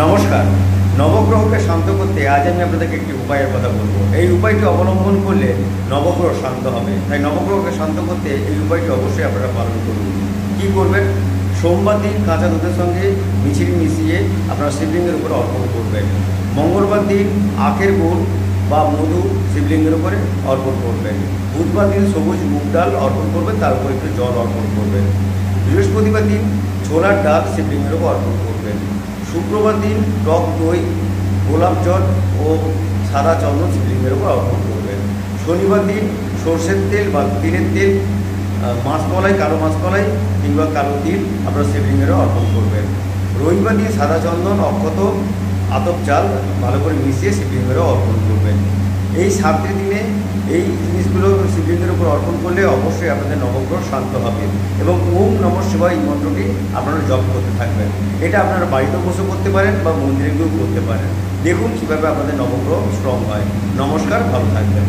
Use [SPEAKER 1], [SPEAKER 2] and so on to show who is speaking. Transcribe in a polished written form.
[SPEAKER 1] নমস্কার। নবগ্রহকে শান্ত করতে আজ আমি আপনাদেরকে একটি উপায়ের কথা বলবো। এই উপায়টি অবলম্বন করলে নবগ্রহ শান্ত হবে। তাই নবগ্রহকে শান্ত করতে এই উপায়টি অবশ্যই আপনারা পালন করুন। কি করবেন? সোমবার দিন কাঁচা দুধের সঙ্গে মিছরি মিশিয়ে আপনারা শিবলিঙ্গের উপরে অর্পণ করবেন। মঙ্গলবার দিন আখের গুড় বা মধু শিবলিঙ্গের উপরে অর্পণ করবেন। বুধবার দিন সবুজ মুগ ডাল অর্পণ করবেন, তার উপরে একটু জল অর্পণ করবেন। বৃহস্পতিবার দিন ছোলার ডাল শিবলিঙ্গের উপর অর্পণ করবেন। শুক্রবার দিন টক দই, গোলাপ জল ও সাদা চন্দন শিবলিঙ্গের উপর অর্পণ করবেন। শনিবার দিন সর্ষের তেল বা তিলের তেল, মাসকলাই, কালো মাসকলাই কিংবা কালো তিল আপনারা শিবলিঙ্গেরও অর্পণ করবেন। রবিবার দিন সাদা চন্দন, অক্ষত, আতপ চাল ভালো করে মিশিয়ে শিবলিঙ্গেরও অর্পণ করবেন। এই 7টি দিনে এই জিনিসগুলো শিবলিঙ্গের উপর অর্পণ করলে অবশ্যই আপনাদের নবগ্রহ শান্ত হবে এবং ওম নমঃ শিবায় এই মন্ত্রটি আপনারা জপ করতে থাকবেন। এটা আপনারা বাড়িতেও বসে করতে পারেন বা মন্দিরে গিয়েও করতে পারেন। দেখুন কীভাবে আপনাদের নবগ্রহ স্ট্রং হয়। নমস্কার, ভালো থাকবেন।